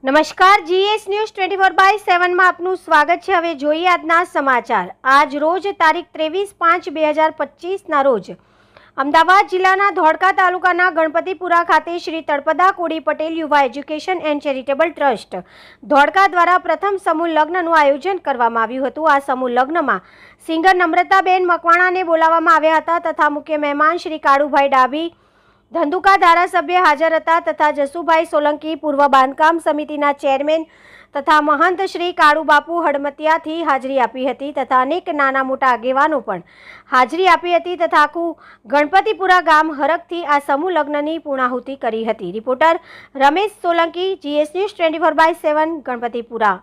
નમસ્કાર, GS news 24/7 માં આપનું સ્વાગત છે। હવે જોઈએ આજના સમાચાર। આજ રોજ તારીખ 23/5/2025 ના રોજ અમદાવાદ જિલ્લાના ધોળકા તાલુકાના ગણપતિપુરા ખાતે શ્રી તળપદા કોડી પટેલ યુવા education and charitable trust Dholka દ્વારા પ્રથમ સમૂહ લગ્નનું આયોજન કરવામાં આવ્યું હતું। આ સમૂહ લગ્નમાં સિંગર નમ્રતાબેન મકવાણાને બોલાવવામાં આવ્યા હતા તથા મુખ્ય મહેમાન શ્રી કાળુભાઈ ડાભી ધંધુકા ધારાસભ્ય હાજર હતા તથા જસુભાઈ સોલંકી પૂર્વ બાંધકામ સમિતિના ચેરમેન તથા મહંત શ્રી કાળુબાપુ હડમતિયાથી હાજરી આપી હતી તથા અનેક નાના મોટા આગેવાનો પણ હાજરી આપી હતી તથા આખું ગણપતિપુરા ગામ હરખથી આ સમૂહ લગ્નની પૂર્ણાહુતિ કરી હતી। Reporter Ramesh Solanki, GS news 24/7 Ganpatipura.